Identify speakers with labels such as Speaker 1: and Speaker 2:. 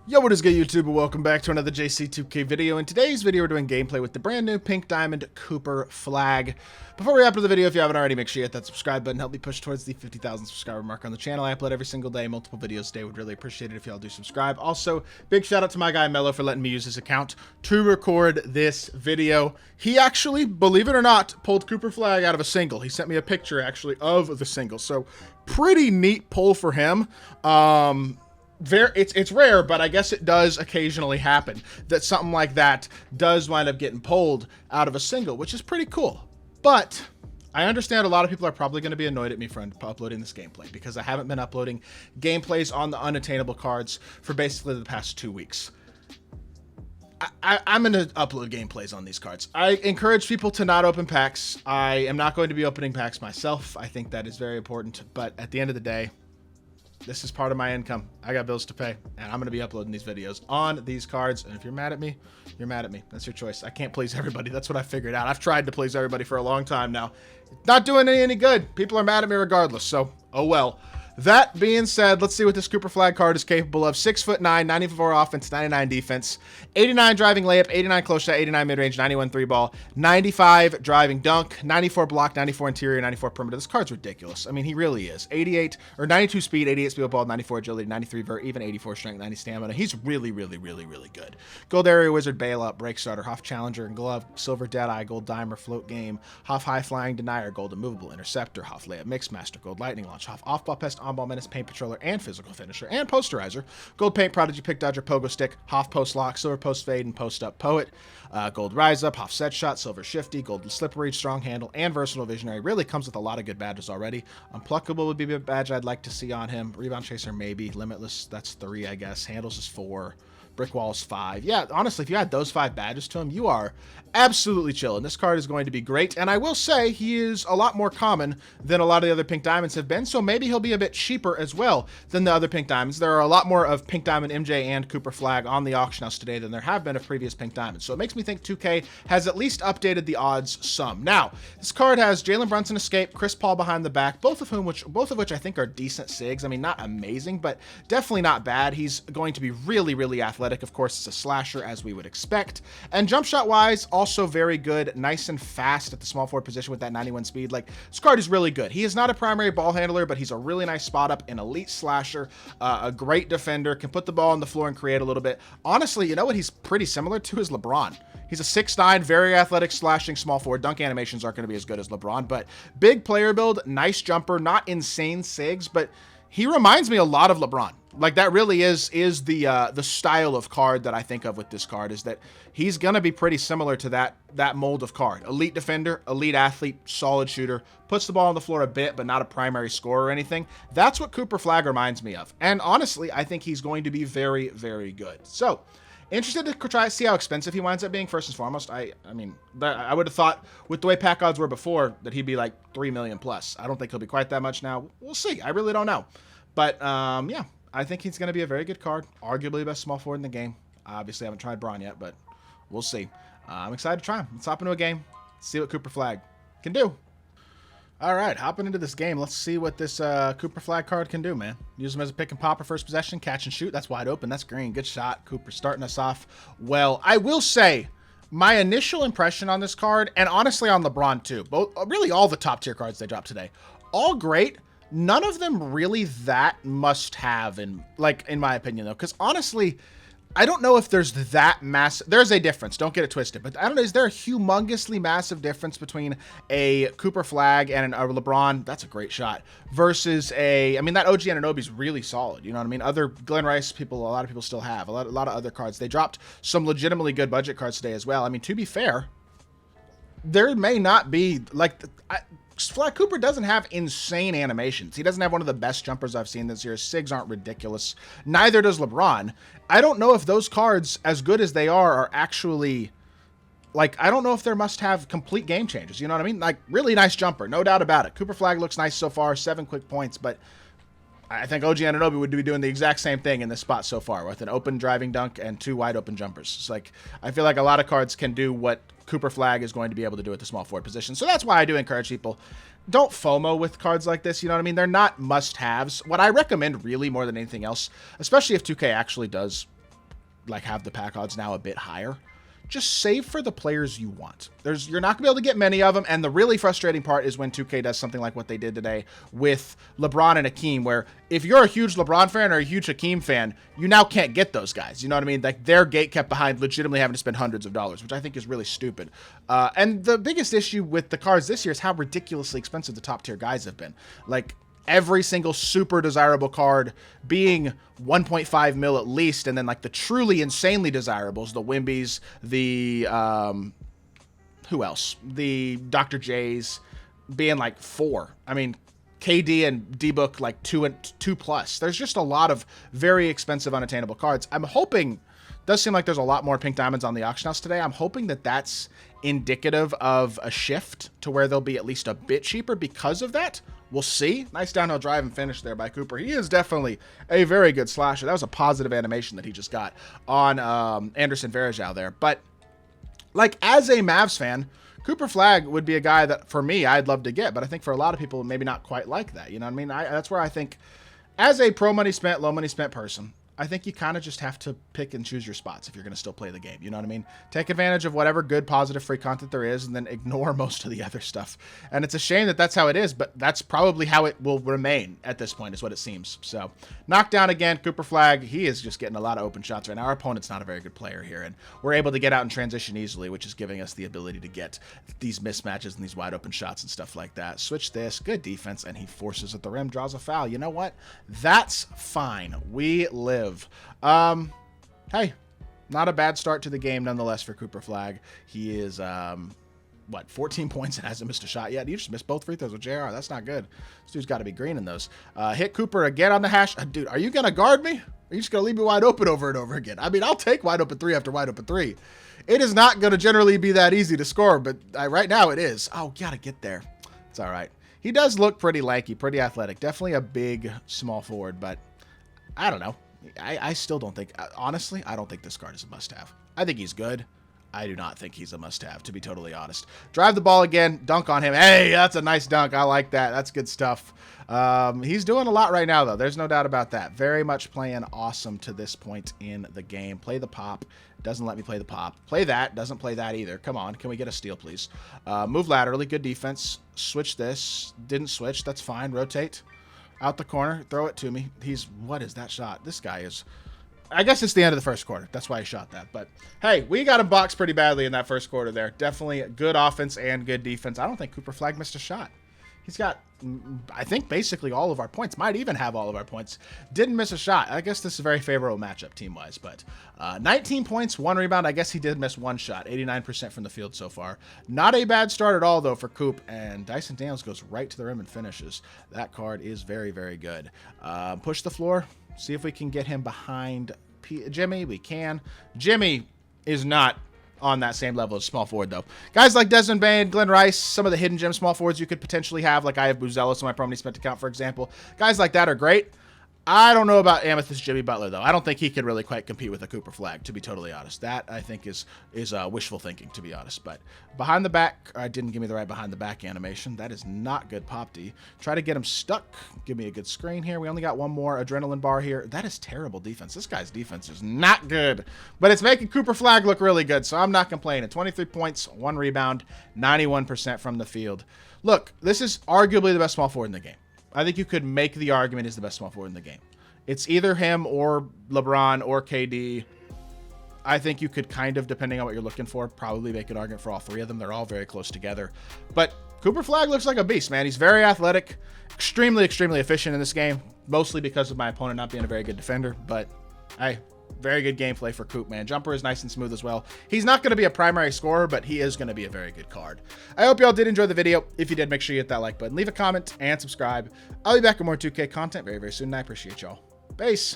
Speaker 1: Yo, what is good, YouTube? Welcome back to another JC2K video. In today's video, we're doing gameplay with the brand new Pink Diamond Cooper Flag. Before we wrap up the video, if you haven't already, make sure you hit that subscribe button. Help me push towards the 50,000 subscriber mark on the channel. I upload every single day, multiple videos a day. Would really appreciate it if y'all do subscribe. Also, big shout out to my guy Mello for letting me use his account to record this video. He actually, believe it or not, pulled Cooper Flag out of a single. He sent me a picture actually of the single. So pretty neat pull for him. It's rare, but I guess it does occasionally happen that something like that does wind up getting pulled out of a single, which is pretty cool. But I understand a lot of people are probably going to be annoyed at me for uploading this gameplay because I haven't been uploading gameplays on the unattainable cards for basically the past 2 weeks. I'm going to upload gameplays on these cards. I encourage people to not open packs. I am not going to be opening packs myself. I think that is very important, but at the end of the day, this is part of my income. I got bills to pay, and I'm going to be uploading these videos on these cards. And if you're mad at me, you're mad at me. That's your choice. I can't please everybody. That's what I figured out. I've tried to please everybody for a long time now. Not doing any good. People are mad at me regardless, so oh well. That being said, let's see what this Cooper Flag card is capable of. 6'9", 94 offense, 99 defense, 89 driving layup, 89 close shot, 89 mid-range, 91 3-ball, 95 driving dunk, 94 block, 94 interior, 94 perimeter. This card's ridiculous. I mean, he really is. 88 or 92 speed, 88 speed ball, 94 agility, 93 vert, even 84 strength, 90 stamina. He's really good. Gold area wizard, bailout, break starter, Hoff challenger and glove, silver deadeye, gold dimer, float game, Hoff high flying denier, gold immovable interceptor, Hoff layup mix master, gold lightning launch, Hoff off ball pest, on-ball menace, paint patroller, and physical finisher, and posterizer, gold paint prodigy, pick dodger, pogo stick, Hoff post lock, silver post fade, and post up poet, gold rise up, Hoff set shot, silver shifty, gold slippery, strong handle, and versatile visionary. Really comes with a lot of good badges already. Unpluckable would be a badge I'd like to see on him. Rebound chaser maybe. Limitless, that's 3, I guess. Handles is 4. Brick walls 5. Yeah, honestly, if you add those 5 badges to him, you are absolutely chilling. This card is going to be great, and I will say he is a lot more common than a lot of the other Pink Diamonds have been, so maybe he'll be a bit cheaper as well than the other Pink Diamonds. There are a lot more of Pink Diamond MJ and Cooper Flag on the auction house today than there have been of previous Pink Diamonds, so it makes me think 2K has at least updated the odds some. Now, this card has Jalen Brunson escape, Chris Paul behind the back, both of which I think are decent SIGs. I mean, not amazing, but definitely not bad. He's going to be really athletic. Of course, it's a slasher as we would expect. And jump shot wise, also very good, nice and fast at the small forward position with that 91 speed. Like, this card is really good. He is not a primary ball handler, but he's a really nice spot up, an elite slasher, a great defender, can put the ball on the floor and create a little bit. Honestly, you know what he's pretty similar to is LeBron. He's a 6'9", very athletic, slashing small forward. Dunk animations aren't going to be as good as LeBron, but big player build, nice jumper, not insane SIGs, but he reminds me a lot of LeBron. Like, that really is the style of card that I think of with this card, is that he's going to be pretty similar to that mold of card. Elite defender, elite athlete, solid shooter, puts the ball on the floor a bit, but not a primary scorer or anything. That's what Cooper Flag reminds me of. And honestly, I think he's going to be very good. So, interested to try to see how expensive he winds up being, first and foremost. I mean, I would have thought with the way pack odds were before that he'd be like 3 million plus. I don't think he'll be quite that much now. We'll see. I really don't know. But, yeah. I think he's going to be a very good card. Arguably the best small forward in the game. Obviously, I haven't tried Braun yet, but we'll see. I'm excited to try him. Let's hop into a game. See what Cooper Flag can do. All right, hopping into this game. Let's see what this Cooper Flag card can do, man. Use him as a pick and pop or first possession. Catch and shoot. That's wide open. That's green. Good shot. Cooper starting us off well. I will say, my initial impression on this card, and honestly on LeBron too, really all the top tier cards they dropped today, all great. None of them really that must-have, in my opinion, though, because honestly, I don't know if there's that massive. There's a difference. Don't get it twisted, but I don't know. Is there a humongously massive difference between a Cooper Flag and a LeBron? That's a great shot. Versus I mean, that OG Anunoby is really solid. You know what I mean? Other Glenn Rice people, a lot of people still have a lot of other cards. They dropped some legitimately good budget cards today as well. I mean, to be fair, there may not be Flag Cooper doesn't have insane animations. He doesn't have one of the best jumpers I've seen this year. SIGs aren't ridiculous. Neither does LeBron. I don't know if those cards, as good as they are actually, like, I don't know if they're must-have complete game changers. You know what I mean? Like, really nice jumper, no doubt about it. Cooper Flag looks nice so far, 7 quick points, but I think OG Anunoby would be doing the exact same thing in this spot so far, with an open driving dunk and 2 wide open jumpers. It's like, I feel like a lot of cards can do what Cooper Flag is going to be able to do at the small forward position. So that's why I do encourage people, don't FOMO with cards like this. You know what I mean? They're not must-haves. What I recommend really more than anything else, especially if 2K actually does like have the pack odds now a bit higher. Just save for the players you want. You're not gonna be able to get many of them, and the really frustrating part is when 2K does something like what they did today with LeBron and Hakeem, where if you're a huge LeBron fan or a huge Hakeem fan, you now can't get those guys. You know what I mean? Like, they're gate kept behind, legitimately having to spend hundreds of dollars, which I think is really stupid. And the biggest issue with the cards this year is how ridiculously expensive the top tier guys have been. Like, every single super desirable card being 1.5 mil at least, and then like the truly insanely desirables, the Wimbies, the who else, the Dr. J's, being like 4. I mean, KD and D-Book like 2 plus. There's just a lot of very expensive unattainable cards. I'm hoping, does seem like there's a lot more pink diamonds on the auction house today. I'm hoping that that's indicative of a shift to where they'll be at least a bit cheaper because of that. We'll see. Nice downhill drive and finish there by Cooper. He is definitely a very good slasher. That was a positive animation that he just got on Anderson Varejao there. But like, as a Mavs fan, Cooper Flagg would be a guy that for me I'd love to get, but I think for a lot of people maybe not quite like that. You know what I mean? That's where I think, as a pro money spent, low money spent person, I think you kind of just have to pick and choose your spots if you're going to still play the game. You know what I mean? Take advantage of whatever good, positive, free content there is, and then ignore most of the other stuff. And it's a shame that that's how it is, but that's probably how it will remain at this point, is what it seems. So, knockdown again, Cooper Flagg. He is just getting a lot of open shots right now. Our opponent's not a very good player here, and we're able to get out and transition easily, which is giving us the ability to get these mismatches and these wide open shots and stuff like that. Switch this, good defense, and he forces at the rim, draws a foul. You know what? That's fine. We live. Hey, not a bad start to the game nonetheless for Cooper Flagg. He is, 14 points and hasn't missed a shot yet. He just missed both free throws with JR. That's not good. This dude's got to be green in those. Hit Cooper again on the hash. Dude, are you going to guard me? Or are you just going to leave me wide open over and over again? I mean, I'll take wide open 3 after wide open 3. It is not going to generally be that easy to score, but right now it is. Oh, got to get there. It's all right. He does look pretty lanky, pretty athletic. Definitely a big, small forward, but I don't know. I still don't think, honestly, I don't think this card is a must-have. I think he's good. I do not think he's a must-have, to be totally honest. Drive the ball again, dunk on him. Hey, that's a nice dunk. I like that. That's good stuff. He's doing a lot right now, though. There's no doubt about that. Very much playing awesome to this point in the game. Play the pop. Doesn't let me play the pop. Play that. Doesn't play that either. Come on. Can we get a steal, please? Move laterally. Good defense. Switch this. Didn't switch. That's fine. Rotate. Out the corner, throw it to me. What is that shot? This guy is, I guess it's the end of the first quarter. That's why he shot that. But hey, we got him boxed pretty badly in that first quarter there. Definitely good offense and good defense. I don't think Cooper Flagg missed a shot. He's got, I think, basically all of our points. Might even have all of our points. Didn't miss a shot. I guess this is a very favorable matchup team-wise. But 19 points, 1 rebound. I guess he did miss 1 shot. 89% from the field so far. Not a bad start at all, though, for Coop. And Dyson Daniels goes right to the rim and finishes. That card is very, very good. Push the floor. See if we can get him behind Jimmy. We can. Jimmy is not on that same level as small forward, though. Guys like Desmond Bain, Glenn Rice, some of the hidden gem small forwards you could potentially have, like I have Buzelis on my Pro Money Spent account, for example. Guys like that are great. I don't know about Amethyst Jimmy Butler, though. I don't think he could really quite compete with a Cooper Flagg, to be totally honest. That, I think, is wishful thinking, to be honest. But behind the back, I didn't give me the right behind the back animation. That is not good, Pop D. Try to get him stuck. Give me a good screen here. We only got one more adrenaline bar here. That is terrible defense. This guy's defense is not good. But it's making Cooper Flagg look really good, so I'm not complaining. 23 points, 1 rebound, 91% from the field. Look, this is arguably the best small forward in the game. I think you could make the argument he's the best small forward in the game. It's either him or LeBron or KD. I think you could kind of, depending on what you're looking for, probably make an argument for all 3 of them. They're all very close together. But Cooper Flagg looks like a beast, man. He's very athletic, extremely, extremely efficient in this game, mostly because of my opponent not being a very good defender. But, hey, very good gameplay for Coop, man. Jumper is nice and smooth as well. He's not going to be a primary scorer, but he is going to be a very good card. I hope y'all did enjoy the video. If you did, make sure you hit that like button, leave a comment, and subscribe. I'll be back with more 2K content very, very soon, and I appreciate y'all. Peace.